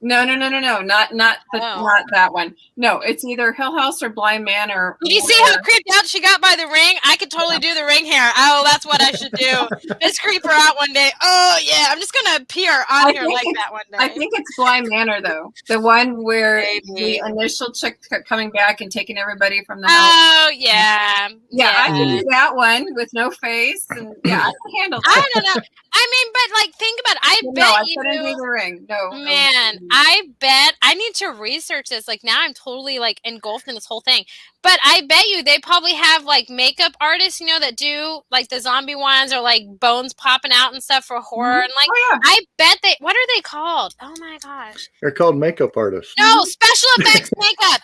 No, not Oh. not that one. No, it's either Hill House or Blind Manor. Did you see how creeped out she got by The Ring? I could totally do The Ring here. Oh, that's what I should do. Just creep her out one day. Oh yeah, I'm just gonna appear on here like that one day. I think it's Blind Manor though, the one where Maybe. the initial chick kept coming back and taking everybody from the house. Oh yeah, Yeah, I can do that one with no face, and yeah, I can handle that. I don't know. I mean, but like, think about it. I No, bet I you. couldn't do The Ring. No, Man, I bet I need to research this. Like now I'm totally like engulfed in this whole thing. But I bet you they probably have like makeup artists, that do like the zombie ones or like bones popping out and stuff for horror. And like Oh, yeah. I bet what are they called? Oh my gosh. They're called makeup artists. No, special effects makeup.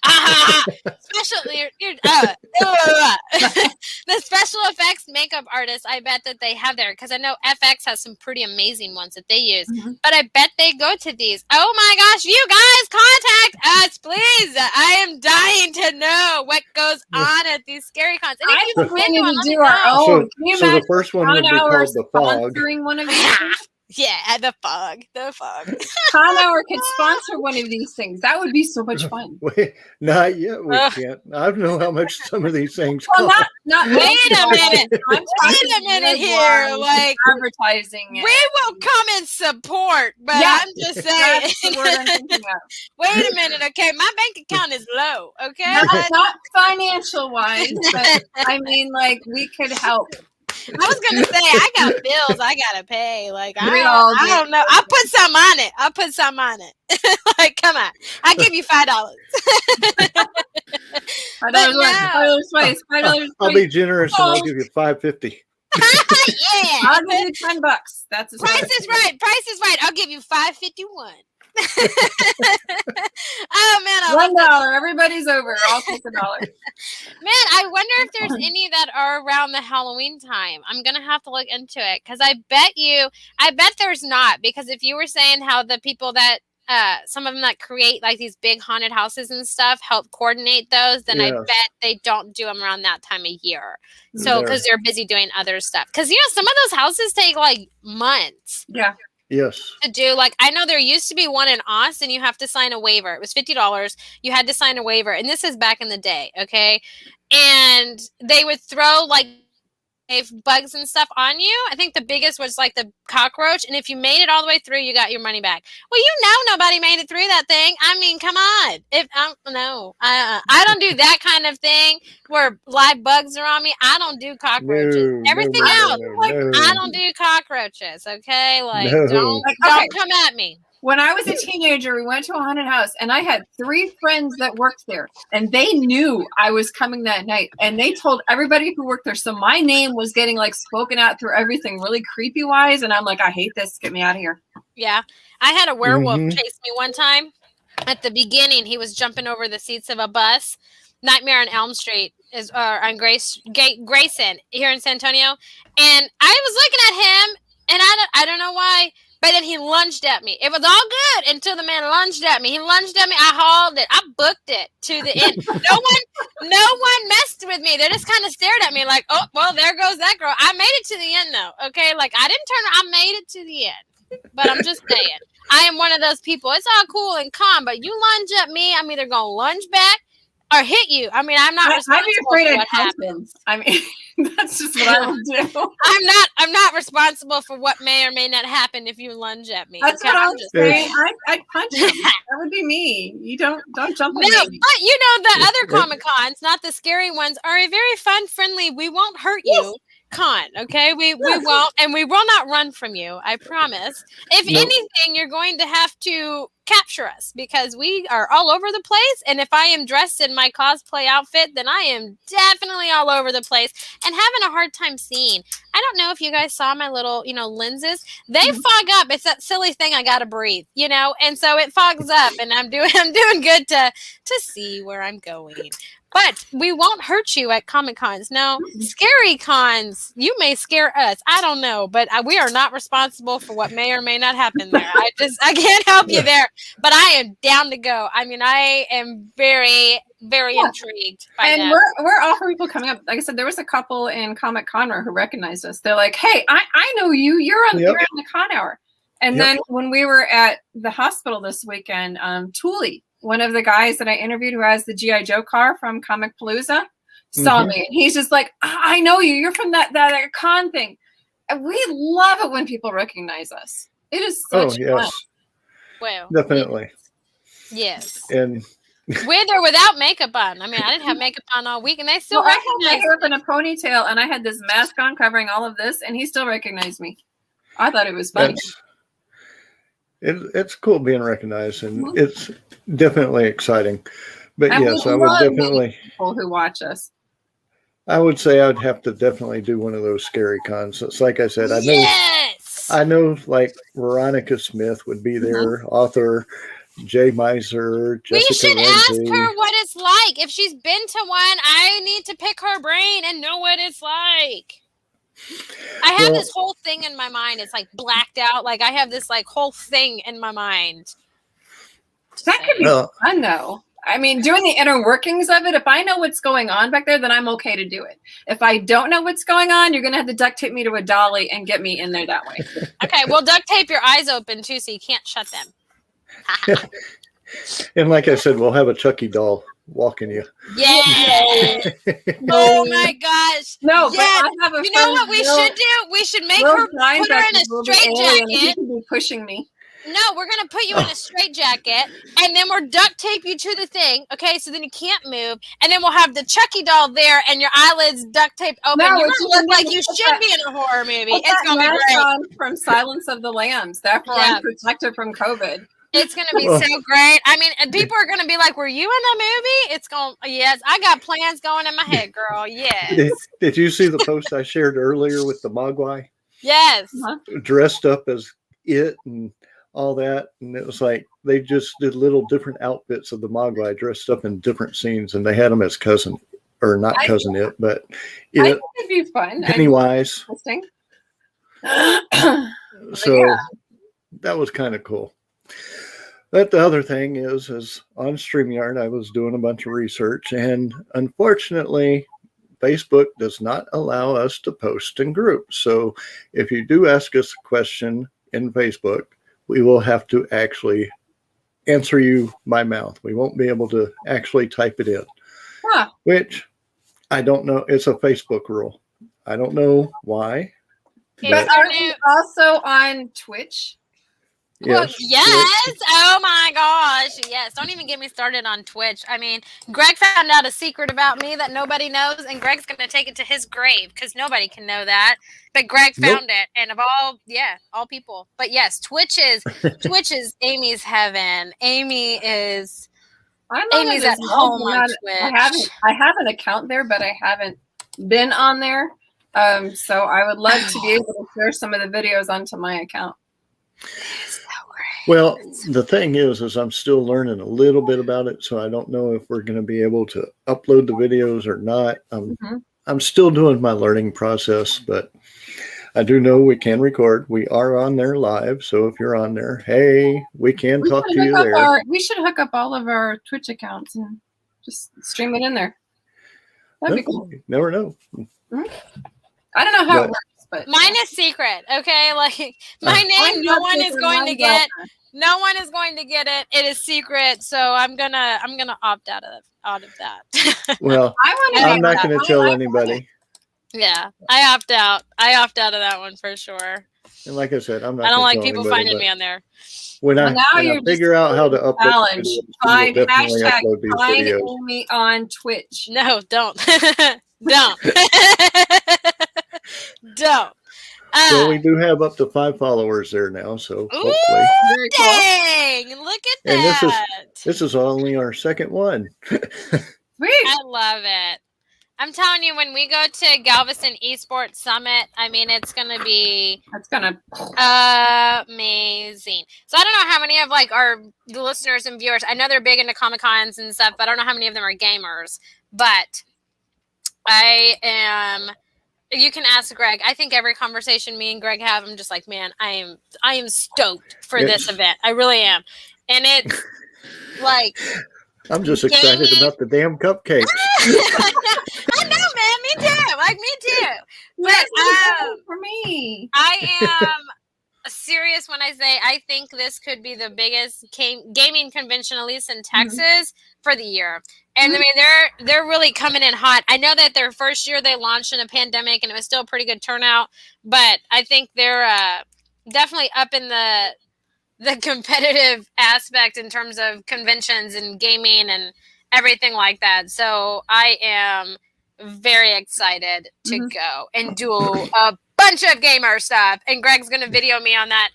Special the special effects makeup artists, I bet that they have there because I know FX has some pretty amazing ones that they use. Mhm. But I bet they go to these. Oh my gosh, you guys contact us, please. I am dying to know what goes on at these scary cons. And I if think you've we been need to one, to let do me our know. own. Can you So the imagine first one would be Con Hour called The Fog. sponsoring one of these things? Yeah, the fog. The fog. Con Hour could sponsor one of these things. That would be so much fun. Wait, not yet. We Ugh. can't. I don't know how much some of these things Well, cost. not Wait a minute. I'm talking Wait a minute big here. ones, Like, advertising. we will come and support, but Yeah, I'm just That's the word I'm saying. thinking of. Wait a minute, okay? My bank account is low, okay? Not financial wise, but I mean, like we could help. I was gonna say I got bills I gotta pay. Like I We all don't, I do. don't know. I'll put some on it. Like, come on. I'll give you $5. $5 But once, no. $5 twice, $5 I'll be generous and I'll give you $5.50. Yeah. I'll give you $10. That's a Price is right. Price is right. I'll give you $5.51. Oh man, I love $1. Everybody's over. I'll take $1. Man, I wonder if there's any that are around the Halloween time. I'm gonna have to look into it because I bet there's not. Because if you were saying how the people that some of them that create like these big haunted houses and stuff help coordinate those, then I Yes. bet they don't do them around that time of year. So There. because they're busy doing other stuff. Because some of those houses take like months Yeah. Yes. to do. Like I know there used to be one in Austin. You have to sign a waiver. It was $50. You had to sign a waiver, and this is back in the day, okay? And they would throw like bugs and stuff on you. I think the biggest was like the cockroach, and if you made it all the way through, you got your money back. Well, nobody made it through that thing. I mean, come on. If no, I don't do that kind of thing where live bugs are on me. I don't do cockroaches. No, Everything no, else. no, like, no. I don't do cockroaches, okay? Like, No. don't Like, okay. come at me. When I was a teenager, we went to a haunted house, and I had 3 friends that worked there, and they knew I was coming that night, and they told everybody who worked there. So my name was getting like spoken out through everything, really creepy wise, and I'm like, I hate this. Get me out of here. Yeah. I had a werewolf Mhm. chase me one time. At the beginning, he was jumping over the seats of a bus. Nightmare on Elm Street is on Grayson here in San Antonio. And I was looking at him, and I don't know why, but then he lunged at me. It was all good until the man lunged at me. He lunged at me. I hauled it. I booked it to the end. No one messed with me. They just kind of stared at me like, oh, well, there goes that girl. I made it to the end though. Okay. Like I didn't turn, I made it to the end, but I'm just saying, I am one of those people. It's all cool and calm, but you lunge at me, I'm either going to lunge back or hit you. I mean, I'm not I'd responsible be for afraid what I'd happens. punch him. I mean, that's just what I would do. I'm not responsible for what may or may not happen if you lunge at me. That's okay? what I'm just saying. I'd punch him. That would be me. You don't jump on No, me. but you know the other Comic Cons, not the scary ones, are a very fun, friendly. We won't hurt you con. Okay, we won't, and we will not run from you. I promise. If Nope. anything, you're going to have to capture us because we are all over the place. And if I am dressed in my cosplay outfit, then I am definitely all over the place and having a hard time seeing. I don't know if you guys saw my little, lenses. They fog up. It's that silly thing. I gotta breathe, and so it fogs up, and I'm doing good to see where I'm going. But we won't hurt you at Comic Cons. No, scary cons, you may scare us. I don't know, but we are not responsible for what may or may not happen there. I can't help you there, but I am down to go. I mean, I am very, very intrigued by And that. we're all for people coming up. Like I said, there was a couple in Comic Con who recognized us. They're like, "Hey, I know you. You're on the con hour." And Yep. then when we were at the hospital this weekend, Thule, one of the guys that I interviewed who has the G.I. Joe car from Comic Palooza, saw me. And he's just like, I know you. You're from that con thing. And we love it when people recognize us. It is such fun. yes, Well, definitely. yes. And With or without makeup on. I mean, I didn't have makeup on all week, and they still Well, I had my recognize hair up in a ponytail, and I had this mask on covering all of this, and he still recognized me. I thought it was funny. it's cool being recognized, and it's definitely exciting. But And yes, we I would love definitely. People who watch us. I would say I would have to definitely do one of those scary cons. It's like I said, Yes. I know like Veronica Smith would be there, author Jay Meiser, We Jessica should ask Lindsay. her what it's like. If she's been to one, I need to pick her brain and know what it's like. I have this whole thing in my mind. It's like blacked out. Like I have this like whole thing in my mind. That could be fun, though. I mean, doing the inner workings of it, if I know what's going on back there, then I'm okay to do it. If I don't know what's going on, you're going to have to duct tape me to a dolly and get me in there that way. Okay, well, duct tape your eyes open, too, so you can't shut them. And like I said, we'll have a Chucky doll walking you. Yeah. Oh, my gosh. No, Yeah. but I have a You know what we should do? We should make her put her in a straitjacket. He can be pushing me. No, we're going to put you in a straitjacket, and then we're duct tape you to the thing, okay? So then you can't move, and then we'll have the Chucky doll there, and your eyelids duct taped open. No, You're it's going to look just- like you should be in a horror movie. Put It's that going to be mask great. on from Silence of the Lambs. Therefore, Yeah. I'm protected from COVID. It's going to be so great. I mean, and people are going to be like, were you in the movie? It's going, yes, I got plans going in my head, girl. Yes. Did you see the post I shared earlier with the Mogwai Yes. dressed up as it and all that? And it was like they just did little different outfits of the Mogwai dressed up in different scenes, and they had them as cousin, or not cousin it, but I it, think it'd be fun. Pennywise. Interesting. So that was kind of cool. But the other thing is on StreamYard, I was doing a bunch of research, and unfortunately, Facebook does not allow us to post in groups. So if you do ask us a question in Facebook, we will have to actually answer you by mouth. We won't be able to actually type it in, which I don't know. It's a Facebook rule. I don't know why. But are you also on Twitch? Well, Yes. yes. Oh my gosh. Yes. yes. Don't even get me started on Twitch. I mean, Greg found out a secret about me that nobody knows, and Greg's going to take it to his grave because nobody can know that. But Greg found it, and of all people. But yes, Twitch is Amy's heaven. Amy's at home on Twitch. I have an account there, but I haven't been on there. So I would love to be able to share some of the videos onto my account. Well, the thing is I'm still learning a little bit about it, so I don't know if we're going to be able to upload the videos or not. I'm still doing my learning process, but I do know we can record. We are on there live, so if you're on there, hey, we can talk to you there. We should hook up all of our Twitch accounts and just stream it in there. That'd be cool. You never know. I don't know how it works. But mine is secret, okay? Like my name, no one is going to get. No one is going to get it. It is secret, so I'm gonna opt out of that. Well, I'm not going to tell anybody. Yeah, I opt out. I opt out of that one for sure. And like I said, I'm not. I don't like people finding me on there. When I figure out how to upload, find me on Twitch. No, don't. Don't. Don't. So we do have up to 5 followers there now. So hopefully. Very cool. Dang! Look at that. And this is only our second one. Sweet. I love it. I'm telling you, when we go to Galveston Esports Summit, I mean, it's gonna be amazing. So I don't know how many of like our listeners and viewers. I know they're big into Comic Cons and stuff, but I don't know how many of them are gamers. But I am. You can ask Greg. I think every conversation me and Greg have, I'm just like, man, I am stoked for this event. I really am. And it's like I'm just excited about the damn cupcakes. I know, man. Me too. Like me too. But for me, I am serious when I say I think this could be the biggest gaming convention, at least in Texas, for the year. And I mean, they're really coming in hot. I know that their first year they launched in a pandemic, and it was still a pretty good turnout. But I think they're definitely up in the competitive aspect in terms of conventions and gaming and everything like that. So I am very excited to go and do a bunch of gamer stuff. And Greg's gonna video me on that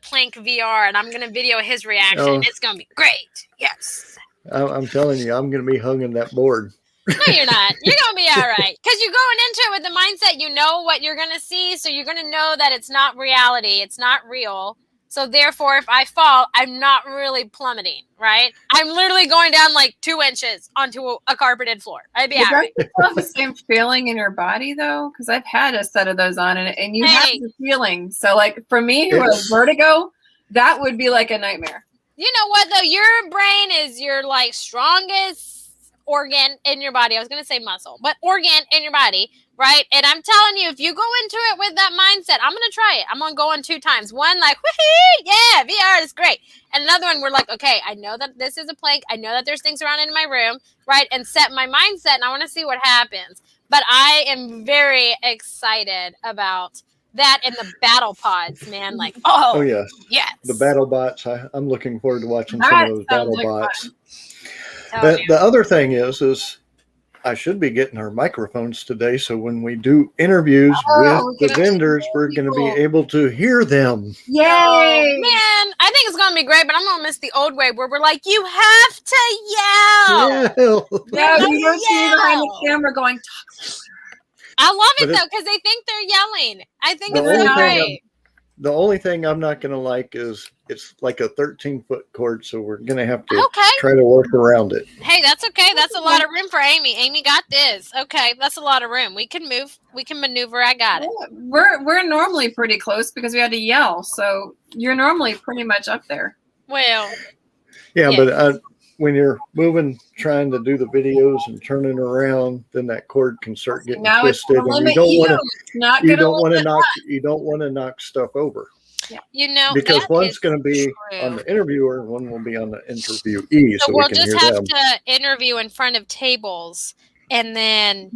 Plank VR, and I'm gonna video his reaction. Oh. It's gonna be great. Yes. I'm telling you, I'm going to be hung in that board. No, you're not. You're going to be all right. Because you're going into it with the mindset, you know what you're going to see. So you're going to know that it's not reality. It's not real. So therefore, if I fall, I'm not really plummeting, right? I'm literally going down like 2 inches onto a carpeted floor. I'd be all right. Does you have the same feeling in your body, though? Because I've had a set of those on, and you have the feeling. So like for me, who has vertigo, that would be like a nightmare. You know what, though? Your brain is your, like, strongest organ in your body. I was going to say muscle, but organ in your body, right? And I'm telling you, if you go into it with that mindset, I'm going to try it. I'm going to go on 2 times. One, like, whee, yeah, VR is great. And another one, we're like, okay, I know that this is a plank. I know that there's things around in my room, right? And set my mindset, and I want to see what happens. But I am very excited about that and the battle pods, man. Like, oh yes. The battle bots. I'm looking forward to watching some of those battle bots. The other thing is I should be getting our microphones today, so when we do interviews with the vendors, we're going to be able to hear them. Yay! Man, I think it's going to be great, but I'm going to miss the old way where we're like, you have to yell. Yeah, you don't see behind the camera going, talk. I love it, though, because they think they're yelling. I think it's so great. The only thing I'm not going to like is it's like a 13-foot cord, so we're going to have to try to work around it. Hey, that's okay. That's a lot of room for Amy. Amy got this. Okay, that's a lot of room. We can move. We can maneuver. I got it. We're normally pretty close because we had to yell, so you're normally pretty much up there. Well. Yeah. But when you're moving, trying to do the videos and turning around, then that cord can start getting twisted, and you don't want to knock stuff over. Yeah. You know, because one's going to be on the interviewer and one will be on the interviewee, so we'll we can just hear have them. to interview in front of tables and then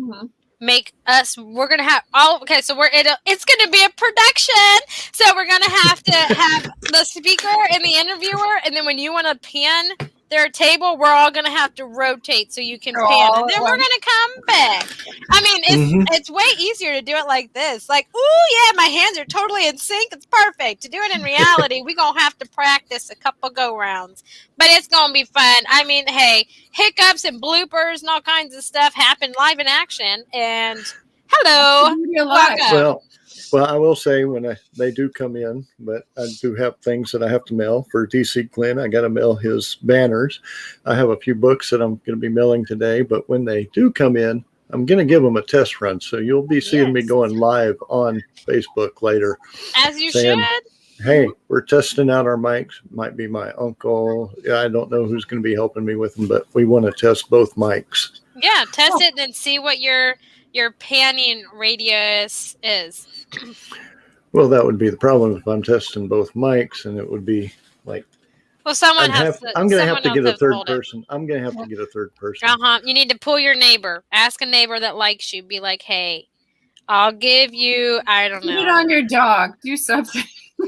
make us. We're gonna have so it's gonna be a production. So we're gonna have to have the speaker and the interviewer, and then when you want to pin their table, we're all gonna have to rotate so you can pan, and then we're gonna come back. I mean, it's way easier to do it like this. Like, ooh, yeah, my hands are totally in sync. It's perfect. To do it in reality, we're gonna have to practice a couple go rounds, but it's gonna be fun. I mean, hey, hiccups and bloopers and all kinds of stuff happen live in action. And hello, welcome. Well, I will say when they do come in, but I do have things that I have to mail for DC Glenn. I got to mail his banners. I have a few books that I'm going to be mailing today, but when they do come in, I'm going to give them a test run. So you'll be seeing me going live on Facebook later. As you should. Hey, we're testing out our mics. Might be my uncle. Yeah, I don't know who's going to be helping me with them, but we want to test both mics. Yeah, test it and see what your panning radius is. Well, that would be the problem if I'm testing both mics, and it would be like. Well, someone has. I'm going to have to get a third person. I'm going to have to get a third person. You need to pull your neighbor. Ask a neighbor that likes you. Be like, hey, I'll give you. I don't know. Put it on your dog. Do something.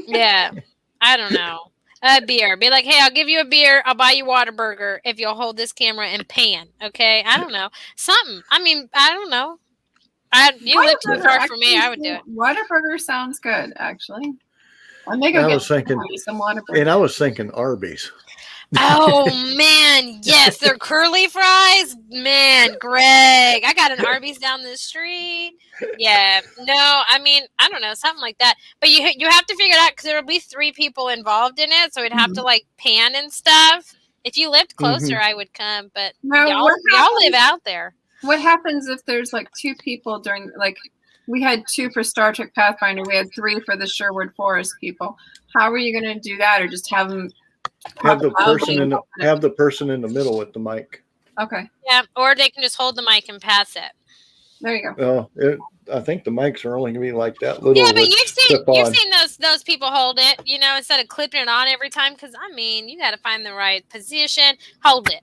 Yeah, I don't know. A beer. Be like, hey, I'll give you a beer. I'll buy you Whataburger if you'll hold this camera and pan. Okay, I don't know. Something. I mean, I don't know. You live too far for me. I would do it. Whataburger sounds good, actually. I was thinking Arby's. Oh man, yes, they're curly fries. Man, Greg, I got an Arby's down the street. Yeah, no, I mean, I don't know, something like that. But you have to figure it out because there will be 3 people involved in it, so we'd have to like pan and stuff. If you lived closer, I would come, but y'all live out there. What happens if there's like 2 people during, like, we had 2 for Star Trek Pathfinder, we had 3 for the Sherwood Forest people. How are you going to do that, or just have them? Have the person in the middle with the mic. Okay. Yeah, or they can just hold the mic and pass it. There you go. Well, I think the mics are only going to be like that little. Yeah, but you've seen those people hold it, instead of clipping it on every time. Because I mean, you got to find the right position. Hold it.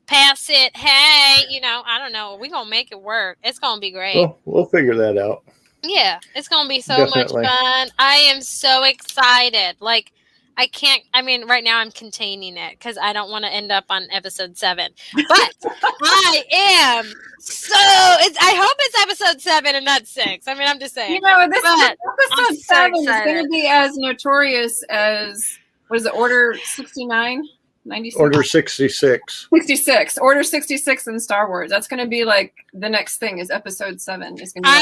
Pass it. Hey, I don't know. We're going to make it work. It's going to be great. Well, we'll figure that out. Yeah, it's going to be so much fun. I am so excited. Like, right now I'm containing it because I don't want to end up on episode 7. But I am I hope it's episode 7 and not 6. I mean, I'm just saying. This episode 7 is going to be as notorious as, what is it, Order 69? 96? Order 66. 66. Order 66 in Star Wars. That's going to be like the next thing is episode 7. Is going to be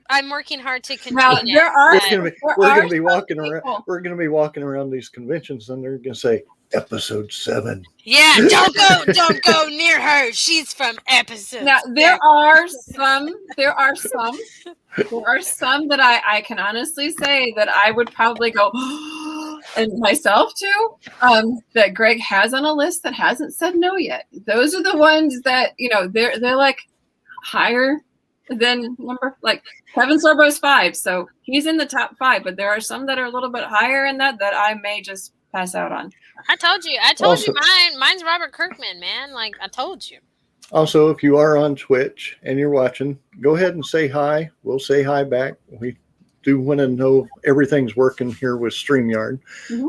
I'm working hard to contain now, it. We're going to be walking around. We're going to be walking around these conventions, and they're going to say episode 7. Yeah, don't go near her. She's from episode. Now there are some that I can honestly say that I would probably go. And myself too, that Greg has on a list that hasn't said no yet. Those are the ones that, they're like higher than like Kevin Sorbo's 5. So he's in the top 5, but there are some that are a little bit higher in that I may just pass out on. I told you mine's Robert Kirkman, man. Like I told you. Also, if you are on Twitch and you're watching, go ahead and say hi. We'll say hi back. We do want to know everything's working here with StreamYard.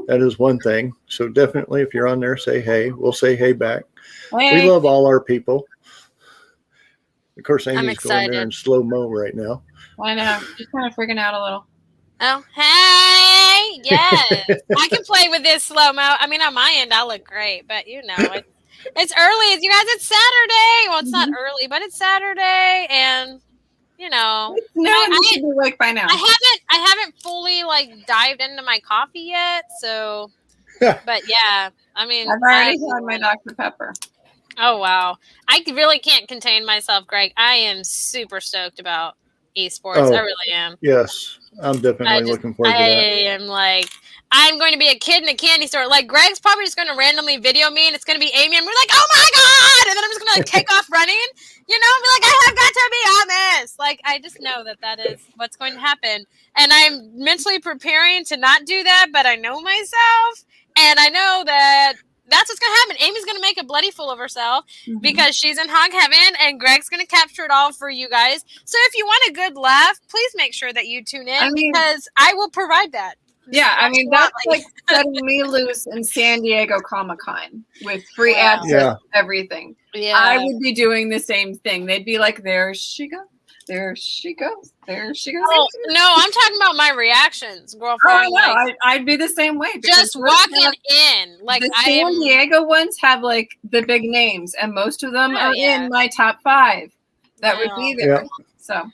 That is one thing. So definitely, if you're on there, say hey. We'll say hey back. Hey. We love all our people. Of course, Amy's going there in slow-mo right now. I know. Just kind of freaking out a little. Oh, hey. Yes. I can play with this slow-mo. I mean, on my end, I look great. But, it's early. You guys, it's Saturday. Well, it's not early, but it's Saturday. And... I should be awake by now. I haven't fully dived into my coffee yet, so. But yeah, I mean, I've already had my Dr. Pepper. Oh wow, I really can't contain myself, Greg. I am super stoked about esports. I really am. Yes, I'm definitely looking forward to that. I am I'm going to be a kid in a candy store. Like Greg's probably just going to randomly video me, and it's going to be Amy, and we're like, oh my god, and then I'm just going to take off running. Be like, I have got to be on this. Like, I just know that is what's going to happen. And I'm mentally preparing to not do that, but I know myself. And I know that that's what's going to happen. Amy's going to make a bloody fool of herself because she's in hog heaven, and Greg's going to capture it all for you guys. So if you want a good laugh, please make sure that you tune in because I will provide that. Yeah, I mean that's Absolutely. like setting me loose in San Diego Comic-Con with free Wow. access Yeah. to everything. Yeah. I would be doing the same thing. They'd be like, "There she goes, there she goes, there she goes." Oh, no, I'm talking about my reactions, Oh, girlfriend. no, Like, I'd be the same way. because just those walking have- in. Like, the I San am. Diego ones have like the big names, and most of them Oh, are yeah. in my top 5 that would No. be there. Yeah. So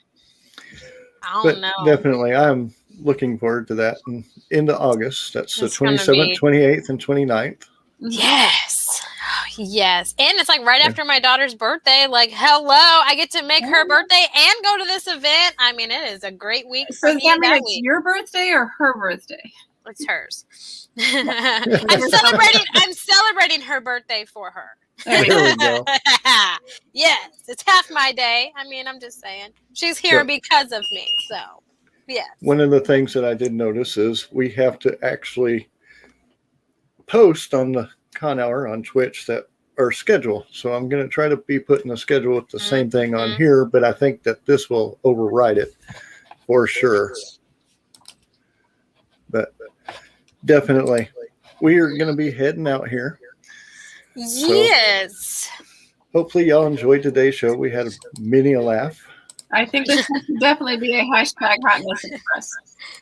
I But don't know. definitely, I'm looking forward to that. And into August, that's the It's gonna 27th, be- 28th, and 29th. Yes. Yes. And it's like right Yeah. after my daughter's birthday. Like, hello, I get to make her Oh. birthday and go to this event. I mean, it is a great week So for does me that mean that it's week. your birthday or her birthday? It's hers. I'm celebrating her birthday for her. There There we go. Yes, it's half my day. I mean, I'm just saying. She's here So- because of me. So, yes. One of the things that I did notice is we have to actually post on the Con Hour on Twitch that our schedule. So I'm going to try to be putting the schedule with the same thing on Mhm. here, but I think that this will override it for sure. But definitely, we are going to be heading out here. Yes. Hopefully, y'all enjoyed today's show. We had many a laugh. I think this should definitely be a hashtag Hot Mess Express.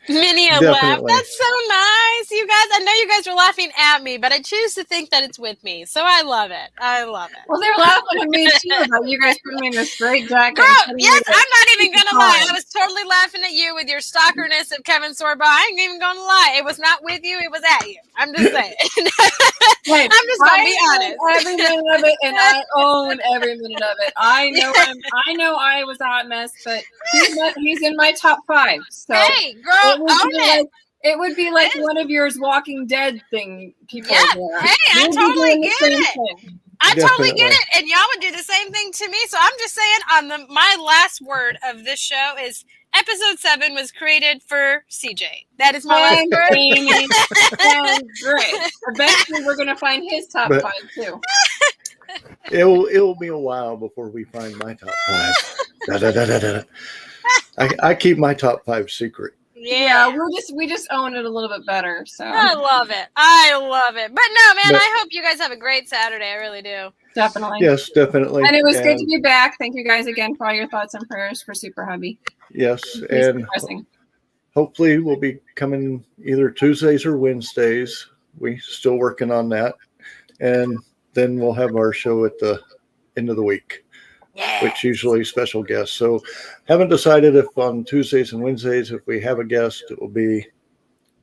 Many a laugh. Definitely. That's so nice, you guys. I know you guys are laughing at me, but I choose to think that it's with me. So I love it. I love it. Well, they're laughing at me too about you guys putting me in a straight jacket. Girl, and putting me yes, in I'm not even gonna lie. time. I was totally laughing at you with your stalkerness of Kevin Sorbo. I ain't even gonna lie. It was not with you, it was at you. I'm just saying. Hey, I'm just gonna be I honest. own every minute of it, and I own every minute of it. I know I was a hot mess, but he's in my top 5. So Hey, girl, it would own be it. like it would be like Yes. one of yours Walking Dead thing. People Yeah, are there. hey, I You'd be totally doing the get same it. thing. I totally get Definitely. it, and y'all would do the same thing to me. So I'm just saying, my last word of this show is episode 7 was created for CJ. That is my last Thanks, word. Amy. Sounds great. Eventually, we're gonna find his top But- 5 too. It will be a while before we find my top 5. Da, da, da, da, da. I keep my top 5 secret. Yeah, we just own it a little bit better. So I love it. I love it. But no, man, But- I hope you guys have a great Saturday. I really do. definitely. Yes, definitely. And it was good And to be back. Thank you guys again for all your thoughts and prayers for Super Hubby. yes, He's and progressing. hopefully we'll be coming either Tuesdays or Wednesdays. We still working on that, and then we'll have our show at the end of the week, Yeah. which usually special guests. So haven't decided if on Tuesdays and Wednesdays, if we have a guest, it will be,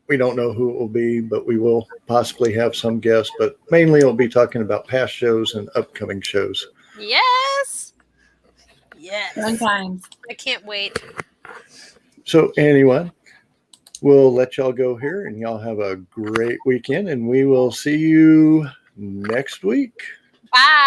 we don't know who it will be, but we will possibly have some guests, but mainly it'll be talking about past shows and upcoming shows. Yes. Yes. Fun times. I can't wait. So anyway, we'll let y'all go here and y'all have a great weekend, and we will see you next week. Bye.